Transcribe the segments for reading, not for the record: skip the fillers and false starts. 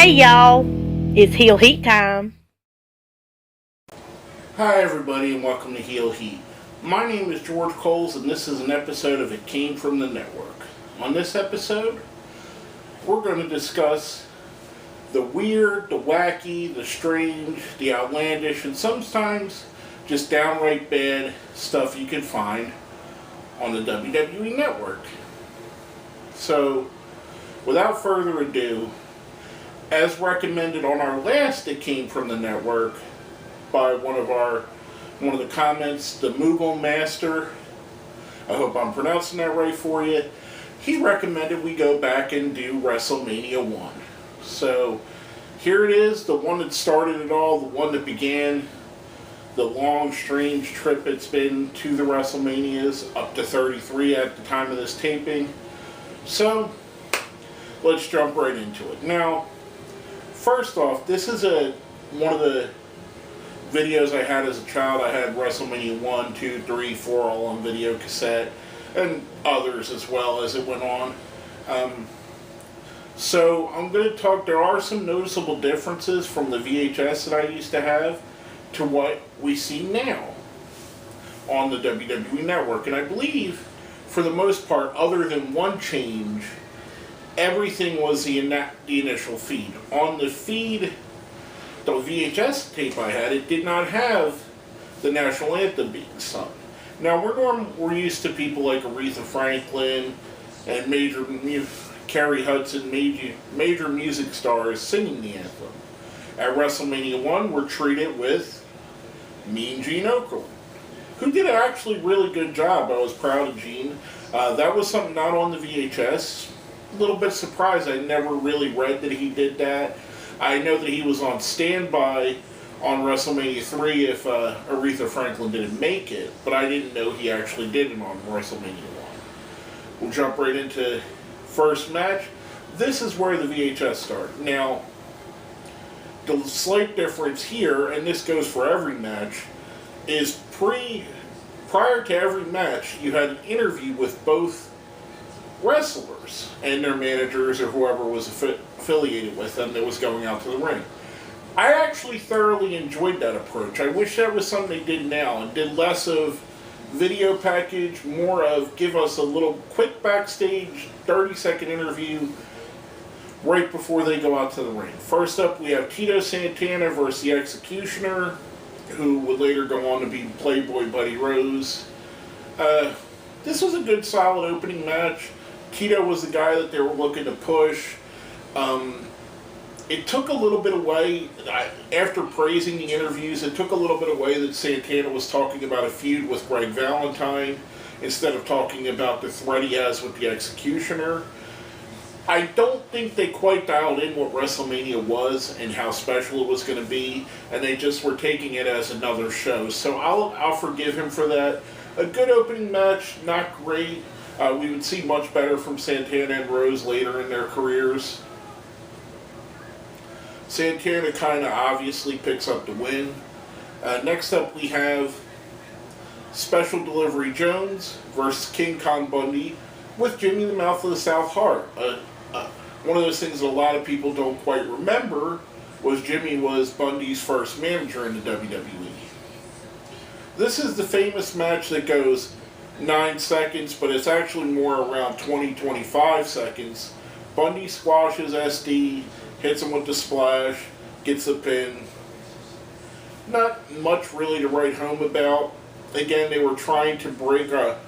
Hey y'all, it's Heel Heat time. Hi everybody and welcome to Heel Heat. My name is George Coles and this is an episode of It Came From the Network. On this episode, we're going to discuss the weird, the wacky, the strange, the outlandish, and sometimes just downright bad stuff you can find on the WWE Network. So, without further ado, as recommended on our last It Came From the Network by one of the comments, the Moogle Master, I hope I'm pronouncing that right for you, he recommended we go back and do WrestleMania 1. So here it is, the one that started it all, the one that began the long, strange trip it's been to the WrestleManias, up to 33 at the time of this taping. So let's jump right into it. Now, first off, this is one of the videos I had as a child. I had WrestleMania 1, 2, 3, 4 all on video cassette, and others as well as it went on. So I'm going to talk, there are some noticeable differences from the VHS that I used to have to what we see now on the WWE Network. And I believe, for the most part, other than one change, everything was the initial feed. On the feed, the VHS tape I had, it did not have the national anthem being sung. Now we're used to people like Aretha Franklin and Carrie Hudson, major music stars singing the anthem. At WrestleMania 1, we're treated with Mean Gene Okerlund, who did an actually really good job. I was proud of Gene. That was something not on the VHS. A little bit surprised. I never really read that he did that. I know that he was on standby on WrestleMania 3 if Aretha Franklin didn't make it, but I didn't know he actually did it on WrestleMania 1. We'll jump right into first match. This is where the VHS started. Now, the slight difference here, and this goes for every match, is prior to every match, you had an interview with both wrestlers and their managers or whoever was affiliated with them that was going out to the ring. I actually thoroughly enjoyed that approach. I wish that was something they did now and did less of video package, more of give us a little quick backstage 30-second interview right before they go out to the ring. First up, we have Tito Santana versus the Executioner, who would later go on to be Playboy Buddy Rose. This was a good, solid opening match. Tito was the guy that they were looking to push. It took a little bit away, after praising the interviews, it took a little bit away that Santana was talking about a feud with Greg Valentine instead of talking about the threat he has with the Executioner. I don't think they quite dialed in what WrestleMania was and how special it was going to be, and they just were taking it as another show. So I'll forgive him for that. A good opening match, not great. We would see much better from Santana and Rose later in their careers. Santana kind of obviously picks up the win. Next up we have Special Delivery Jones versus King Kong Bundy with Jimmy the Mouth of the South Heart. One of those things that a lot of people don't quite remember was Jimmy was Bundy's first manager in the WWE. This is the famous match that goes 9 seconds, but it's actually more around 20-25 seconds. Bundy squashes SD, hits him with the splash, gets the pin. Not much really to write home about. Again, they were trying to break a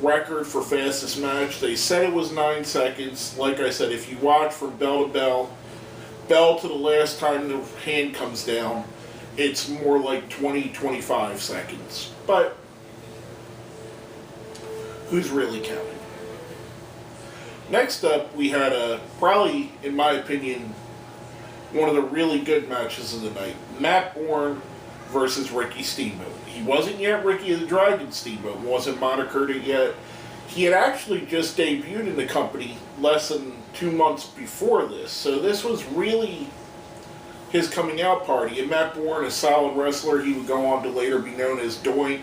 record for fastest match. They said it was 9 seconds. Like I said, if you watch from bell to bell to the last time the hand comes down, it's more like 20-25 seconds. But who's really counting? Next up, we had probably, in my opinion, one of the really good matches of the night. Matt Bourne versus Ricky Steamboat. He wasn't yet Ricky the Dragon Steamboat, wasn't monikered yet. He had actually just debuted in the company less than 2 months before this, so this was really his coming out party. And Matt Bourne, a solid wrestler, he would go on to later be known as Doink.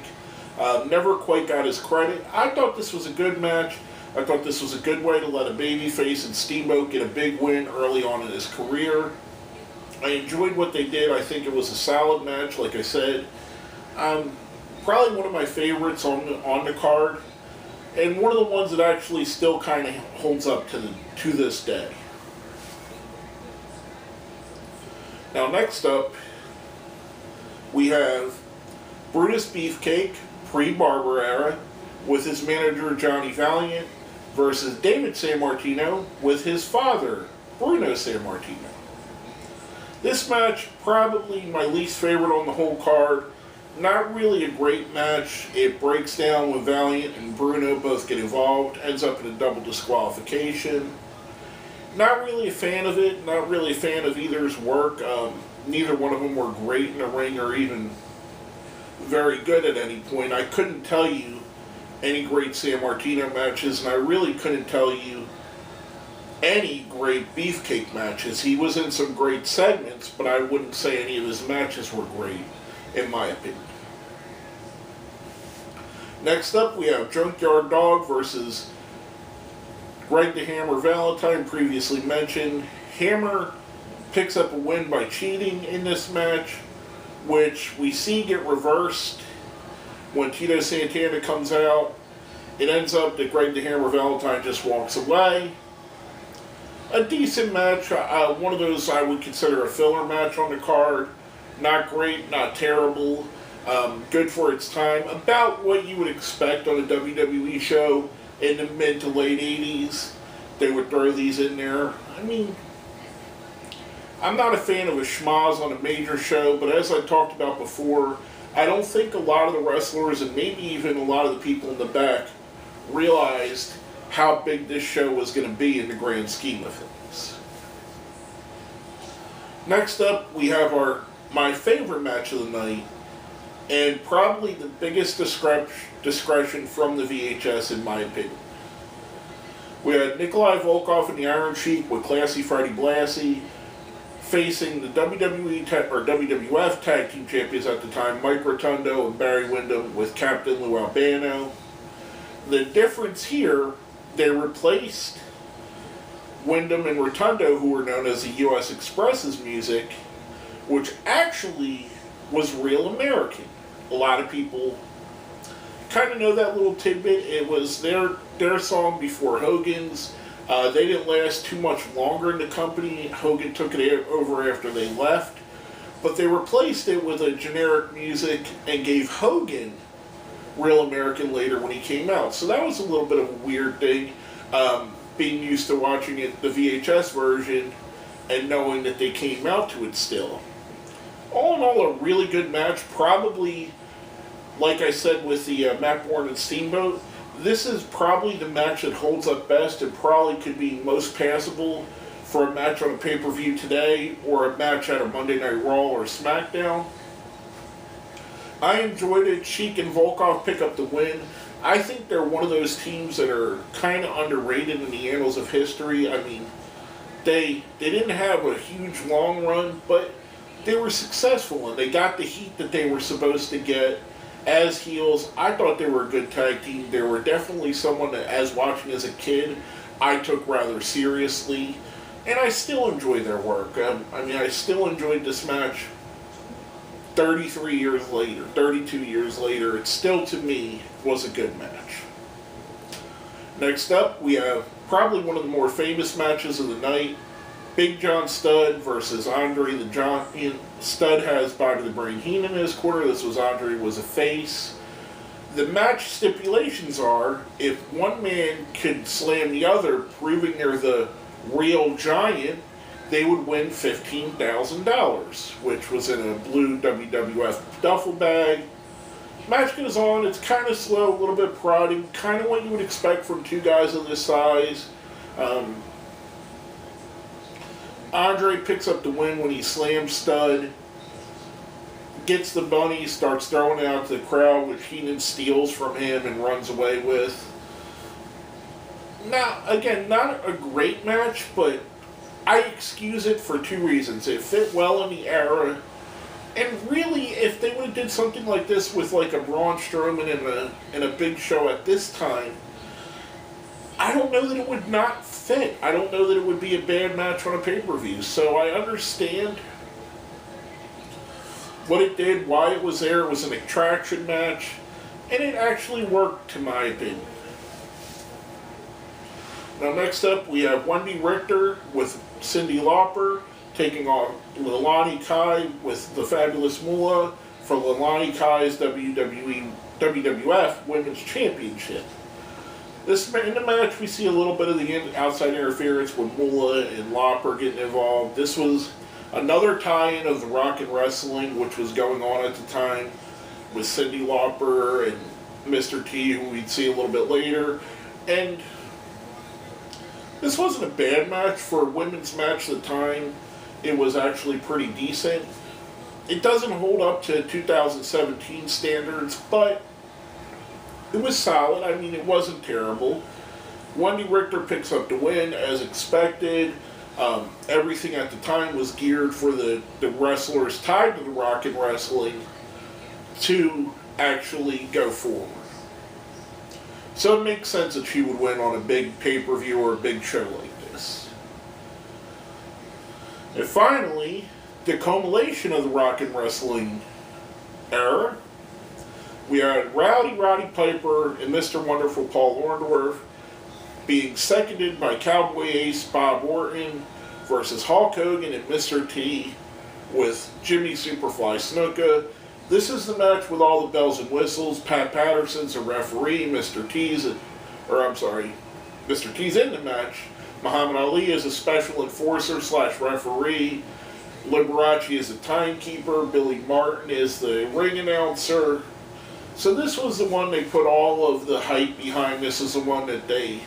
Never quite got his credit. I thought this was a good match. I thought this was a good way to let a babyface and Steamboat get a big win early on in his career. I enjoyed what they did. I think it was a solid match, like I said. Probably one of my favorites on the card, and one of the ones that actually still kind of holds up to this day. Now, next up, we have Brutus Beefcake, pre-Barber era, with his manager Johnny Valiant, versus David Sammartino with his father, Bruno Sammartino. This match, probably my least favorite on the whole card. Not really a great match. It breaks down when Valiant and Bruno both get involved, ends up in a double disqualification. Not really a fan of it, not really a fan of either's work. Neither one of them were great in the ring or even very good at any point. I couldn't tell you any great Sammartino matches, and I really couldn't tell you any great Beefcake matches. He was in some great segments, but I wouldn't say any of his matches were great, in my opinion. Next up, we have Junkyard Dog versus Greg the Hammer Valentine, previously mentioned. Hammer picks up a win by cheating in this match, which we see get reversed when Tito Santana comes out. It ends up that Greg the Hammer Valentine just walks away. A decent match, one of those I would consider a filler match on the card. Not great, not terrible, good for its time. About what you would expect on a WWE show in the mid to late 80s. They would throw these in there. I mean, I'm not a fan of a schmoz on a major show, but as I talked about before, I don't think a lot of the wrestlers, and maybe even a lot of the people in the back, realized how big this show was going to be in the grand scheme of things. Next up, we have my favorite match of the night, and probably the biggest discretion from the WHS, in my opinion. We had Nikolai Volkov and the Iron Sheik with Classy Freddie Blassie facing the WWF Tag Team Champions at the time, Mike Rotundo and Barry Windham, with Captain Lou Albano. The difference here, they replaced Windham and Rotundo, who were known as the U.S. Express's music, which actually was real American. A lot of people kind of know that little tidbit. It was their song before Hogan's. They didn't last too much longer in the company. Hogan took it over after they left. But they replaced it with a generic music and gave Hogan Real American later when he came out. So that was a little bit of a weird thing, being used to watching it, the VHS version, and knowing that they came out to it still. All in all, a really good match. Probably, like I said with the Matt Bourne and Steamboat, this is probably the match that holds up best and probably could be most passable for a match on a pay-per-view today or a match at a Monday Night Raw or SmackDown. I enjoyed it. Sheik and Volkov pick up the win. I think they're one of those teams that are kind of underrated in the annals of history. I mean, they didn't have a huge long run, but they were successful and they got the heat that they were supposed to get. As heels, I thought they were a good tag team. They were definitely someone that, as watching as a kid, I took rather seriously. And I still enjoy their work. I still enjoyed this match 33 years later, 32 years later. It still, to me, was a good match. Next up, we have probably one of the more famous matches of the night. Big John Studd versus Andre the Giant. Studd has Bobby the Brain Heenan in his corner. This was Andre was a face. The match stipulations are, if one man could slam the other, proving they're the real giant, they would win $15,000, which was in a blue WWF duffel bag. Match goes on. It's kind of slow, a little bit prodding, kind of what you would expect from two guys of this size. Andre picks up the win when he slams Studd, gets the bunny, starts throwing it out to the crowd, which Heenan steals from him and runs away with. Now, again, not a great match, but I excuse it for two reasons. It fit well in the era, and really, if they would have did something like this with like a Braun Strowman in a big show at this time, I don't know that it would not fit. I don't know that it would be a bad match on a pay-per-view. So I understand what it did, why it was there. It was an attraction match, and it actually worked, to my opinion. Now, next up, we have Wendy Richter with Cyndi Lauper taking on Leilani Kai with the Fabulous Moolah for Leilani Kai's WWF Women's Championship. In the match, we see a little bit of the outside interference with Moolah and Lauper getting involved. This was another tie-in of the Rock and Wrestling, which was going on at the time, with Cyndi Lauper and Mr. T, who we'd see a little bit later. And this wasn't a bad match for a women's match at the time. It was actually pretty decent. It doesn't hold up to 2017 standards, but it was solid. I mean, it wasn't terrible. Wendy Richter picks up the win as expected. Everything at the time was geared for the wrestlers tied to the Rock and Wrestling to actually go forward. So it makes sense that she would win on a big pay-per-view or a big show like this. And finally, the culmination of the Rock and Wrestling era, we had Roddy Piper and Mr. Wonderful Paul Orndorff being seconded by Cowboy Ace Bob Orton versus Hulk Hogan and Mr. T with Jimmy Superfly Snuka. This is the match with all the bells and whistles. Pat Patterson's a referee. Mr. T's in the match. Muhammad Ali is a special enforcer / referee. Liberace is the timekeeper. Billy Martin is the ring announcer. So this was the one they put all of the hype behind. This is the one that the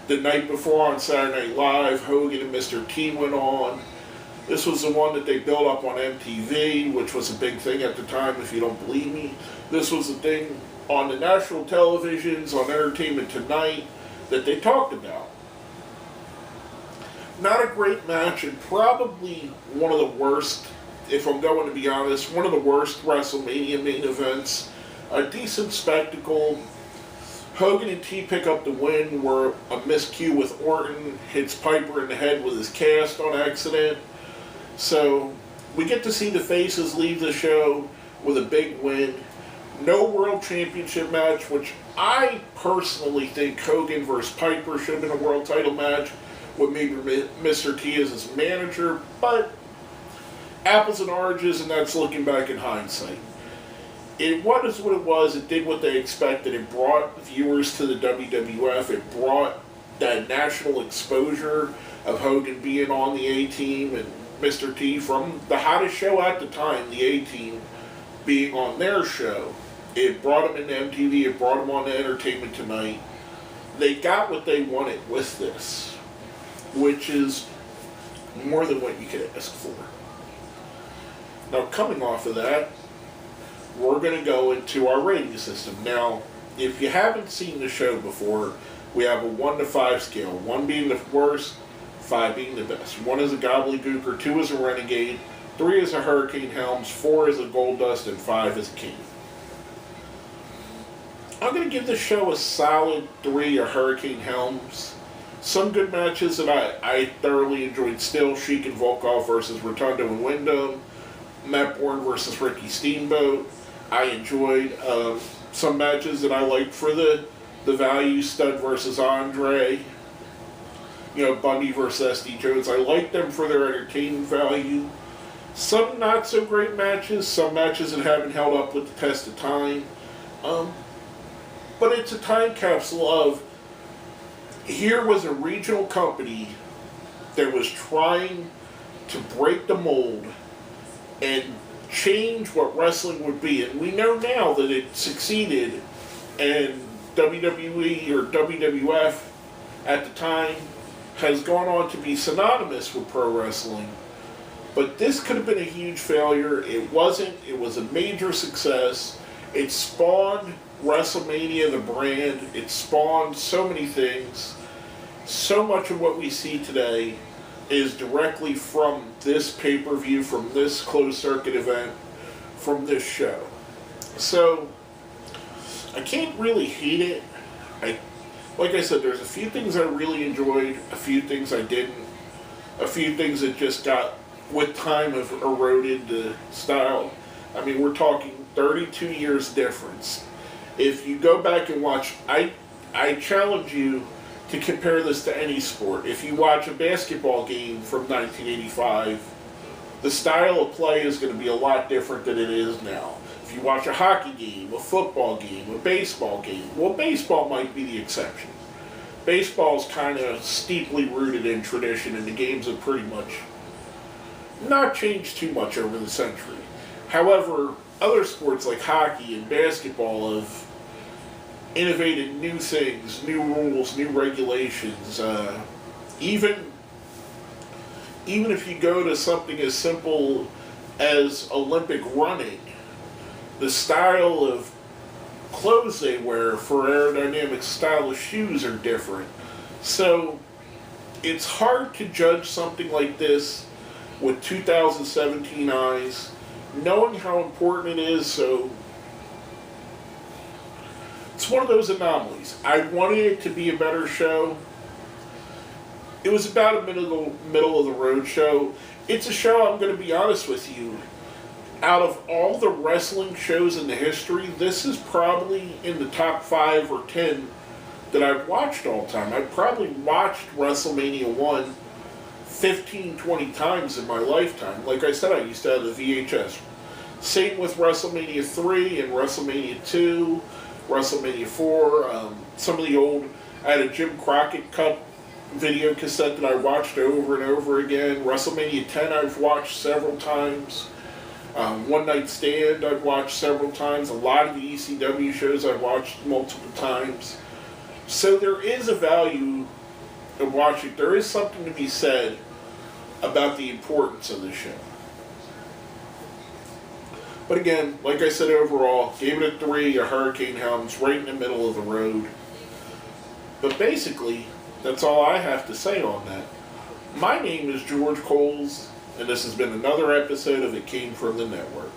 night before on Saturday Night Live, Hogan and Mr. T went on. This was the one that they built up on MTV, which was a big thing at the time, if you don't believe me. This was the thing on the national televisions, on Entertainment Tonight, that they talked about. Not a great match, and probably one of the worst, if I'm going to be honest, one of the worst WrestleMania main events. A decent spectacle. Hogan and T pick up the win, where a miscue with Orton hits Piper in the head with his cast on accident. So we get to see the faces leave the show with a big win. No World Championship match, which I personally think Hogan versus Piper should have been a world title match with maybe Mr. T as his manager, but apples and oranges, and that's looking back in hindsight. It was what it was. It did what they expected. It brought viewers to the WWF. It brought that national exposure of Hogan being on the A-Team and Mr. T from the hottest show at the time, the A-Team, being on their show. It brought them into MTV. It brought them on to Entertainment Tonight. They got what they wanted with this, which is more than what you could ask for. Now, coming off of that, we're going to go into our rating system. Now, if you haven't seen the show before, we have a 1 to 5 scale. 1 being the worst, 5 being the best. 1 is a gobbledygooker, 2 is a renegade, 3 is a Hurricane Helms, 4 is a Goldust, and 5 is a King. I'm going to give this show a solid 3, a Hurricane Helms. Some good matches that I thoroughly enjoyed still. Sheik and Volkov versus Rotundo and Wyndham. Matt Bourne versus Ricky Steamboat. I enjoyed some matches that I liked for the value. Stud versus Andre. Bundy versus SD Jones. I liked them for their entertainment value. Some not so great matches. Some matches that haven't held up with the test of time. But it's a time capsule of, here was a regional company that was trying to break the mold and change what wrestling would be. And we know now that it succeeded, and WWE or WWF at the time has gone on to be synonymous with pro wrestling. But this could have been a huge failure. It wasn't. It was a major success. It spawned WrestleMania, the brand. It spawned so many things. So much of what we see today is directly from this pay-per-view, from this closed-circuit event, from this show. So, I can't really hate it. Like I said, there's a few things I really enjoyed, a few things I didn't, a few things that just got, with time, have eroded the style. I mean, we're talking 32 years difference. If you go back and watch, I challenge you to compare this to any sport. If you watch a basketball game from 1985, the style of play is going to be a lot different than it is now. If you watch a hockey game, a football game, a baseball game, well, baseball might be the exception. Baseball's kind of steeply rooted in tradition, and the games have pretty much not changed too much over the century. However, other sports like hockey and basketball have innovated new things, new rules, new regulations. Even if you go to something as simple as Olympic running, the style of clothes they wear for aerodynamic stylish shoes are different. So it's hard to judge something like this with 2017 eyes, knowing how important it is. So it's one of those anomalies. I wanted it to be a better show. It was about a middle of the road show. It's a show, I'm going to be honest with you, out of all the wrestling shows in the history, this is probably in the top 5 or 10 that I've watched all time. I've probably watched WrestleMania 1 15, 20 times in my lifetime. Like I said, I used to have the VHS. Same with WrestleMania 3 and WrestleMania 2, WrestleMania 4, some of the old, I had a Jim Crockett Cup video cassette that I watched over and over again. WrestleMania 10 I've watched several times. One Night Stand I've watched several times. A lot of the ECW shows I've watched multiple times. So there is a value of watching. There is something to be said about the importance of the show. But again, like I said, overall, gave it a 3, a Hurricane Helms, right in the middle of the road. But basically, that's all I have to say on that. My name is George Coles, and this has been another episode of It Came From the Network.